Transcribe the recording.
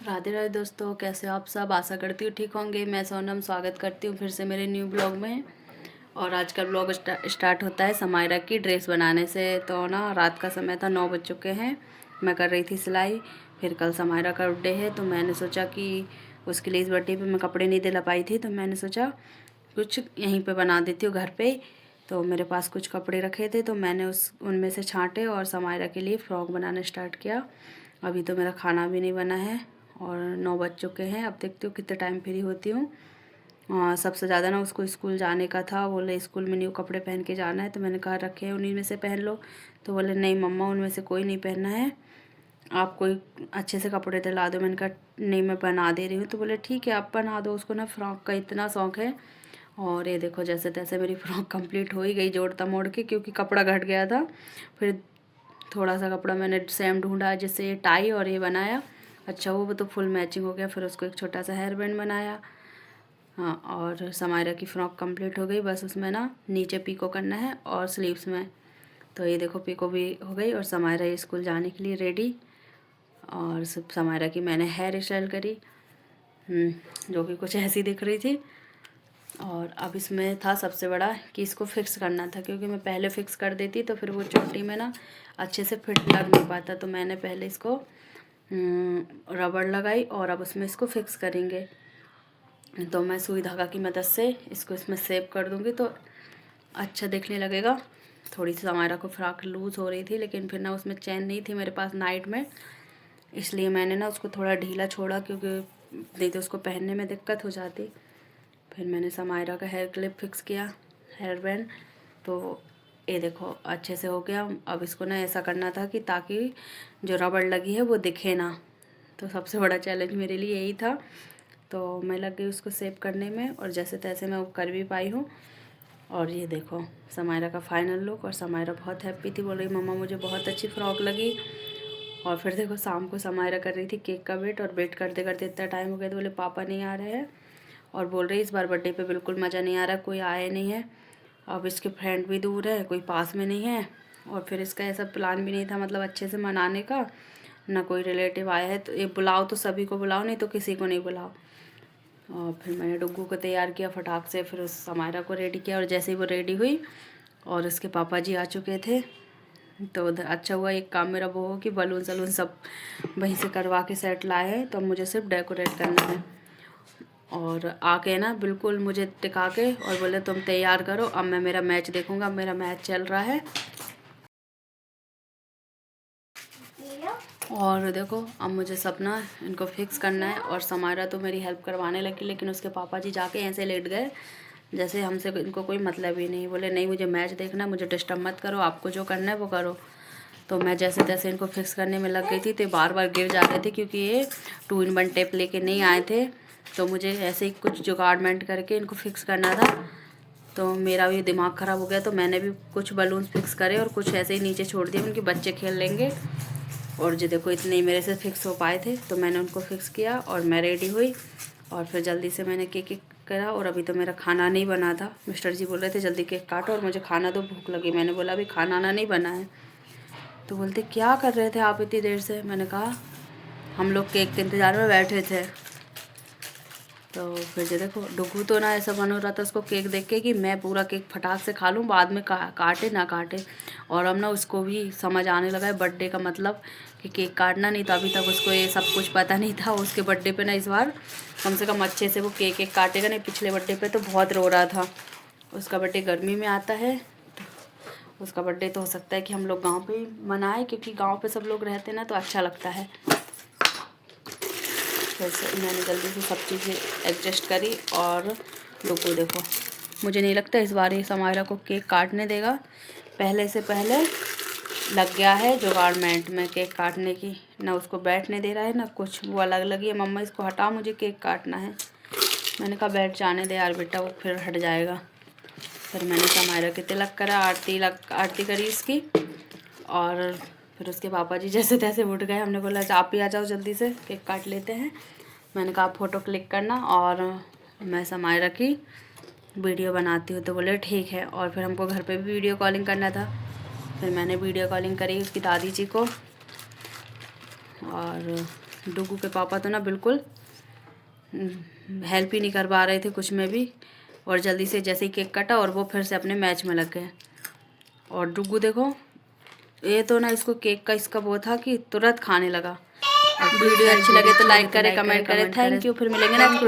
राधे राधे दोस्तों, कैसे हो आप सब। आशा करती हूँ ठीक होंगे। मैं सोनम स्वागत करती हूँ फिर से मेरे न्यू ब्लॉग में। और आज का ब्लॉग स्टार्ट होता है समायरा की ड्रेस बनाने से। तो ना रात का समय था, 9 बज चुके हैं। मैं कर रही थी सिलाई। फिर कल समायरा का बर्थडे है तो मैंने सोचा कि उसके लिए इस बर्थडे पे मैं कपड़े नहीं दिला पाई थी, तो मैंने सोचा कुछ यहीं पे बना देती हूँ घर पे। तो मेरे पास कुछ कपड़े रखे थे तो मैंने उनमें से छांटे और समायरा के लिए फ़्रॉक बनाना स्टार्ट किया। अभी तो मेरा खाना भी नहीं बना है और 9 बज चुके हैं। अब देखती हूँ कितने टाइम फ्री होती हूँ। सबसे ज़्यादा ना उसको स्कूल जाने का था, बोले स्कूल में न्यू कपड़े पहन के जाना है, तो मैंने कहा रखे हैं उन्हीं में से पहन लो। तो बोले नहीं मम्मा, उनमें से कोई नहीं पहनना है, आप कोई अच्छे से कपड़े दिला दो। मैंने कहा नहीं, मैं बना दे रही हूँ। तो बोले ठीक है आप बना दो। उसको ना फ़्रॉक का इतना शौक़ है। और ये देखो जैसे तैसे मेरी फ़्रॉक कंप्लीट हो ही गई जोड़ता मोड़ के, क्योंकि कपड़ा घट गया था। फिर थोड़ा सा कपड़ा मैंने सेम ढूंढा जिससे ये टाई और ये बनाया। अच्छा वो तो फुल मैचिंग हो गया। फिर उसको एक छोटा सा हेयर बैंड बनाया। हाँ, और समायरा की फ़्रॉक कंप्लीट हो गई। बस उसमें ना नीचे पीको करना है और स्लीव्स में। तो ये देखो पीको भी हो गई और समायरा स्कूल जाने के लिए रेडी। और सब समायरा की मैंने हेयर स्टाइल करी, जो कि कुछ ऐसी दिख रही थी। और अब इसमें था सबसे बड़ा कि इसको फिक्स करना था, क्योंकि मैं पहले फ़िक्स कर देती तो फिर वो चोटी में ना अच्छे से फिट लग नहीं पाता। तो मैंने पहले इसको रबड़ लगाई और अब उसमें इसको फिक्स करेंगे। तो मैं सुई धागा की मदद से इसको इसमें सेव कर दूँगी तो अच्छा दिखने लगेगा। थोड़ी सी समायरा को फ्रॉक लूज़ हो रही थी, लेकिन फिर ना उसमें चैन नहीं थी मेरे पास नाइट में, इसलिए मैंने ना उसको थोड़ा ढीला छोड़ा, क्योंकि नहीं तो उसको पहनने में दिक्कत हो जाती। फिर मैंने समायरा का हेयर क्लिप फिक्स किया, हेयर बैंड। तो ये देखो अच्छे से हो गया। अब इसको ना ऐसा करना था कि ताकि जो रबड़ लगी है वो दिखे ना। तो सबसे बड़ा चैलेंज मेरे लिए यही था। तो मैं लग गई उसको सेव करने में और जैसे तैसे मैं वो कर भी पाई हूँ। और ये देखो समायरा का फाइनल लुक। और समायरा बहुत हैप्पी थी, बोल रही मम्मा मुझे बहुत अच्छी फ़्रॉक लगी। और फिर देखो शाम को समायरा कर रही थी केक का वेट, और वेट करते करते इतना टाइम हो गया तो बोले पापा नहीं आ रहे हैं। और बोल रही इस बार बर्थडे पे बिल्कुल मज़ा नहीं आ रहा, कोई आया नहीं है। अब इसके फ्रेंड भी दूर है, कोई पास में नहीं है। और फिर इसका ऐसा प्लान भी नहीं था मतलब अच्छे से मनाने का, ना कोई रिलेटिव आया है। तो ये बुलाओ तो सभी को बुलाओ, नहीं तो किसी को नहीं बुलाओ। और फिर मैंने डुग्गू को तैयार किया फटाक से, फिर उस समायरा को रेडी किया। और जैसे ही वो रेडी हुई और उसके पापा जी आ चुके थे, तो उधर अच्छा हुआ एक काम मेरा वो हो कि बलून सलून सब वहीं से करवा के सेट लाए हैं। तो अब मुझे सिर्फ डेकोरेट करना है। और आके ना बिल्कुल मुझे टिका के और बोले तुम तैयार करो, अब मैं मेरा मैच देखूंगा। मेरा मैच चल रहा है। और देखो अब मुझे सपना इनको फिक्स करना है। और समायरा तो मेरी हेल्प करवाने लगी, लेकिन उसके पापा जी जाके ऐसे लेट गए जैसे हमसे इनको कोई मतलब ही नहीं। बोले नहीं मुझे मैच देखना है, मुझे डिस्टर्ब मत करो, आपको जो करना है वो करो। तो मैं जैसे तैसे इनको फिक्स करने में लग गई थी। तो बार बार गिर जाते थे, क्योंकि ये 2-in-1 टेप लेके नहीं आए थे। तो मुझे ऐसे ही कुछ जुगाड़मेंट करके इनको फिक्स करना था। तो मेरा भी दिमाग ख़राब हो गया। तो मैंने भी कुछ बलून्स फिक्स करे और कुछ ऐसे ही नीचे छोड़ दिए, उनके बच्चे खेल लेंगे। और जो देखो इतने ही मेरे से फिक्स हो पाए थे, तो मैंने उनको फिक्स किया और मैं रेडी हुई। और फिर जल्दी से मैंने केक करा। और अभी तो मेरा खाना नहीं बना था। मिस्टर जी बोल रहे थे जल्दी केक काटो और मुझे खाना दो, भूख लगी। मैंने बोला अभी खाना आना नहीं बना है। तो बोलते क्या कर रहे थे आप इतनी देर से। मैंने कहा हम लोग केक के इंतज़ार में बैठे थे। तो फिर जो देखो डुगू तो ना ऐसा मन हो रहा था उसको केक देख के कि मैं पूरा केक फटाक से खा लूँ, बाद में काटे ना काटे। और अब ना उसको भी समझ आने लगा है बर्थडे का मतलब कि केक काटना। नहीं तो अभी तक उसको ये सब कुछ पता नहीं था। उसके बर्थडे पे ना इस बार कम से कम अच्छे से वो केक काटेगा। नहीं पिछले बर्थडे पे तो बहुत रो रहा था। उसका बर्थडे गर्मी में आता है। तो उसका बर्थडे तो हो सकता है कि हम लोग गाँव पे ही मनाएं, क्योंकि गाँव पे सब लोग रहते हैं ना तो अच्छा लगता है। वैसे मैंने जल्दी से सब चीज़ें एडजस्ट करी। और डुगू देखो, मुझे नहीं लगता इस बार ये समायरा को केक काटने देगा। पहले से पहले लग गया है जुगाड़मेंट में केक काटने की। ना उसको बैठने दे रहा है ना कुछ, वो अलग लगी है मम्मा इसको हटा, मुझे केक काटना है। मैंने कहा बैठ जाने दे यार बेटा, वो फिर हट जाएगा। फिर मैंने समायरा के तिलक करा, आरती करी इसकी। और फिर उसके पापा जी जैसे तैसे उठ गए। हमने बोला आप ही आ जाओ जल्दी से केक काट लेते हैं। मैंने कहा आप फ़ोटो क्लिक करना और मैं समायरा की वीडियो बनाती हूँ। तो बोले ठीक है। और फिर हमको घर पे भी वीडियो कॉलिंग करना था। फिर मैंने वीडियो कॉलिंग करी उसकी दादी जी को। और डुगू के पापा तो ना बिल्कुल हेल्प ही नहीं कर पा रहे थे कुछ में भी, और जल्दी से जैसे ही केक कटा और वो फिर से अपने मैच में लग गए। और डुगू देखो, ये तो ना इसको केक का इसका वो था कि तुरंत खाने लगा। वीडियो अच्छी लगे तो लाइक करें, कमेंट करें। Thank you. फिर मिलेंगे नेक्स्ट ब्लॉग।